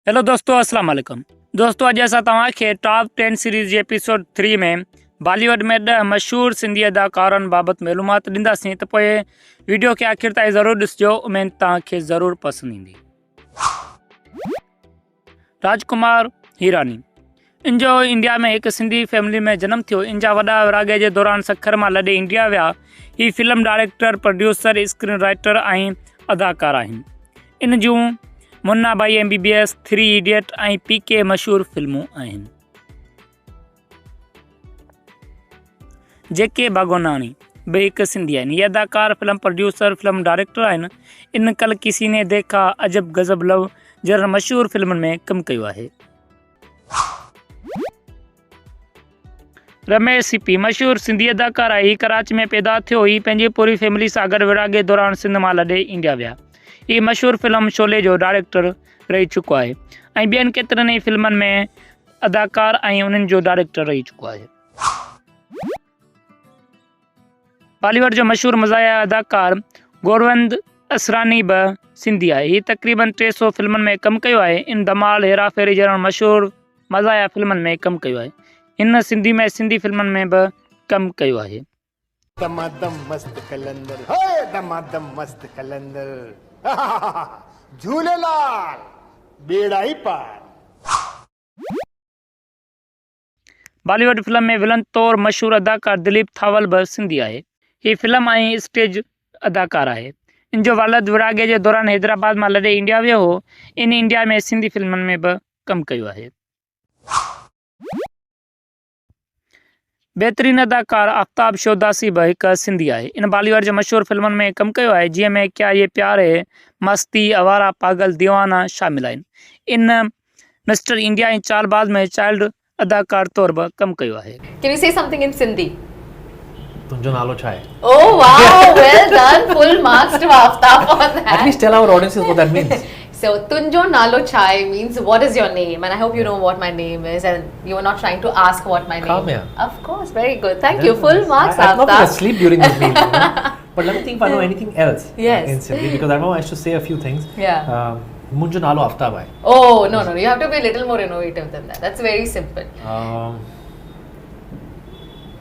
Hello दोस्तों, अस्सलाम वालेकुम। दोस्तों, अॼु असां तव्हांखे टॉप 10 सीरीज़ जे एपिसोड 3 में बॉलीवुड में 10 मशहूर सिंधी अदाकारनि बाबति मालूमात ॾींदासीं, त पोइ वीडियो खे आख़िर ताईं ज़रूरु ॾिसिजो। उमेद तव्हांखे ज़रूरु पसंदि ईंदी। राजकुमार हिरानी इन जो इंडिया में हिकु सिंधी फैमिली में जनमु थियो। इन जा वॾा विरागे जे दौरान सखर मां लॾे इंडिया विया। ही film director, producer, screen writer ऐं अदाकार आहिनि। इन जूं मुन्ना भाई MBBS, 3 इडियट ऐं PK मशहूर फिल्मूं आहिनि। JK भागोनानी भी हिकु सिंधी आहिनि। ये अदाकार, फिल्म प्रोड्यूसर, फिल्म डायरेक्टर आहिनि। इन कल किसी ने देखा, अजब गज़ब, लव जहिड़नि मशहूर फिल्मनि में कमु कयो आहे। रमेश CP मशहूर सिंधी अदाकार आहे। ही कराची में पैदा थियो। ही पंहिंजी पूरी फैमिली सां गॾु विरागे दौरान सिंध मां लॾे इंडिया विया। ही मशहूर फिल्म शोले जो डायरेक्टर रही चुको आहे ऐं ॿियनि केतिरनि ई फिल्मनि में अदाकार ऐं उन्हनि जो डायरेक्टर रही चुको आहे। बॉलीवुड जो मशहूर मज़ाहिया अदाकार गोविंद असरानी बि सिंधी आहे। ही तक़रीबन 300 फिल्मनि में कमु कयो आहे। इन धमाल, हेरा फेरी जहिड़नि मशहूर मज़ाहिया फिल्मनि में कमु कयो आहे। हिन सिंधी में सिंधी फिल्मनि में बि कमु कयो आहे। दमादम मस्त कलंदर, हे दमादम मस्त कलंदर, झूलेलाल बेड़ा ही पार। बॉलीवुड फिल्म में विलन तौर मशहूर अदाकार दिलीप थावल बि सिंधी आहे। ही फिल्म ऐं स्टेज अदाकार आहे। इन जो वालिद विरागे जे दौरान हैदराबाद मां लॾे इंडिया वियो हो। इन इंडिया में सिंधी फिल्मनि में बि कमु कयो आहे। बहितरीन अदाकार आफ्ताब शोदासी बि हिकु सिंधी आहे। इन बॉलीवुड जो मशहूर फिल्मनि में कमु कयो आहे, जीअं में क्या ये प्यार है, मस्ती, आवारा, पागल, दीवाना शामिल आहिनि। इन मिस्टर इंडिया ऐं चालबाज़ में चाइल्ड अदाकार तौर बि कमु कयो आहे। Can you say something in Sindhi? तुंहिंजो नालो छा आहे? Oh wow, well done. Full marks to Aftab on that. At least tell our audiences what that means. So, Tunjo Nalo Chai means what is your name? And I hope you know what my name is and you are not trying to ask what my name is. Kamya. Of course, very good. Thank you. Full marks, I've not been Aftab. asleep during this meal. But let me think if I know anything else Yes. in Sindhi, because I know I should say a few things. Yeah. मुंहिंजो नालो आफ्ताब आहे। Oh, no. You have to be a little more innovative than that. That's very simple.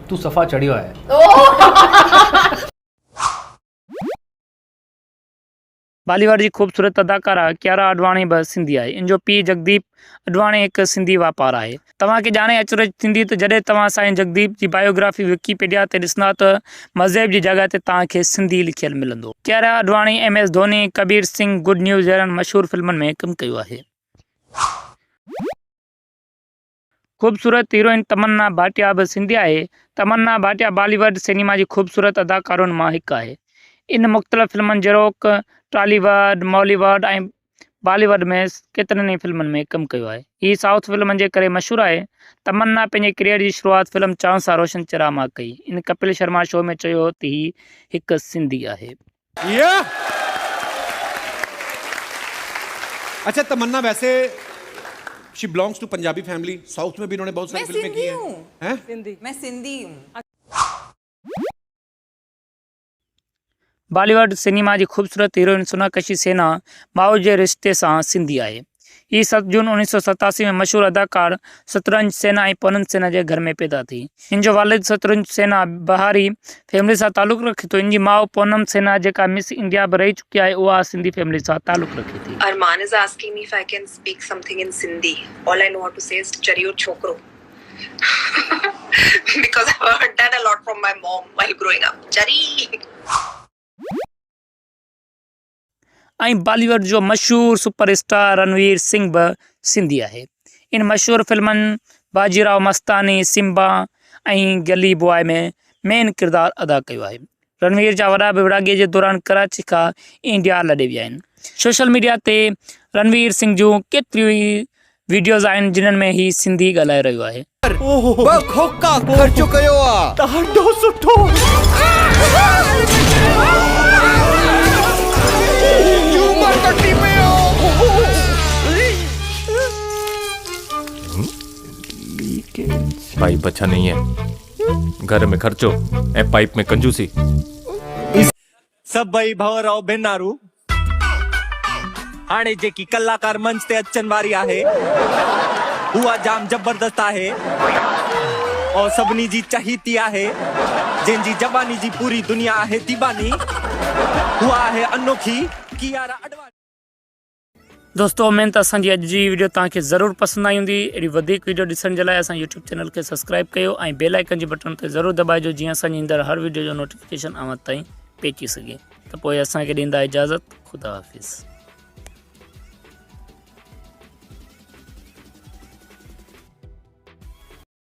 तू सफ़ा चढ़ियो आहे। Oh! Bollywood जी ख़ूबसूरत अदाकारा कियारा अडवाणी बि सिंधी आहे। इन जो पीउ जगदीप अडवाणी हिकु सिंधी वापारु आहे। तव्हांखे ॼाणे अचरज थींदी त जॾहिं तव्हां साईं जगदीप जी बायोग्राफी विकीपीडिया ते ॾिसंदा त मज़हब जी जॻह ते तव्हांखे सिंधी लिखियलु मिलंदो। Kiara Advani MS Dhoni, Kabir Singh, good news जहिड़नि मशहूर फिल्मनि में कमु कयो आहे। ख़ूबसूरत हीरोइन तमन्ना भाटिया बि सिंधी आहे। तमन्ना भाटिया बॉलीवुड सिनेमा जी ख़ूबसूरत अदाकारुनि मां हिकु आहे। इन मुख़्तलिफ़ फिल्मनि जहिड़ोक टॉलीवुड, मॉलीवुड ऐं बॉलीवुड में केतिरनि ई फिल्मनि में कमु कयो आहे। हीअ साउथ फिल्मनि जे करे मशहूरु आहे। तमन्ना पंहिंजे करियर जी शुरूआति फिल्म चांद सां रोशन चेहरा मां कई। इन कपिल शर्मा शो में चयो त हीअ हिकु सिंधी आहे। अच्छा, तमन्ना वैसे she belongs to Punjabi family. South में भी इन्होंने बहुत सारी फिल्में की हैं। सिंधी, मैं सिंधी हूँ। बॉलीवुड सिनेमा जी ख़ूबसूरत हीरोइन सोनाकशी सेना माउ जे रिश्ते सां सिंधी आहे। हीअ 7 जून 1987 में मशहूर अदाकार शतरंज सेना ऐं पूनम सेना जे घर में पैदा थी। हिन जो वालिद शतरंज सेना बहारी फैमिली सां तालुक़ रखे थो। इन जी माउ पूनम सेना जेका मिस इंडिया बि रही चुकी आहे, उहा सिंधी फैमिली सां तालुक़ रखे थी। Arman is asking me if I can speak something in Sindhi. All I know how to say is chariyo chokro. Because I've heard that a lot from my mom while growing up. Chari. ऐं बॉलीवुड जो मशहूर superstar Ranveer Singh बि सिंधी आहे। इन मशहूर फिल्मनि Bajirao Mastani, Simba ऐं गली बॉय में मेन किरदारु अदा कयो आहे। रणवीर जा वॾा बि विरागे जे दौरान कराची खां इंडिया लॾे विया आहिनि। सोशल मीडिया ते रणवीर सिंह जूं केतिरियूं ई वीडियोज़ आहिनि जिन्हनि में ही सिंधी ॻाल्हाए रहियो आहे। खोका खर्च कयो आ, ॾाढो सुठो। पाइप अच्छा नहीं है, घर में खर्चो ऐं पाइप में कंजूसी। सब भाई भावर भेनारू हाणे जेकी कलाकार मंच ते अचण वारी आहे उहा जाम जबरदस्त आहे और सभिनी जी चहीती आहे जंहिंजी जबानी जी पूरी दुनिया आहे दीवानी उहा आहे अनोखी कियारा अडवाणी। दोस्तों उमेद त असांजी अॼु जी वीडियो तव्हांखे ज़रूरु पसंदि आई हूंदी। अहिड़ी वधीक वीडियो ॾिसण जे लाइ असां यूट्यूब चैनल खे सब्सक्राइब कयो ऐं बेल आइकन जे बटन ते ज़रूरु दॿाइजो जीअं असांजी ईंदड़ हर वीडियो जो नोटिफिकेशन अव्हां ताईं पहुची सघे। त पोइ असांखे ॾींदा इजाज़त। ख़ुदा हाफ़िज़।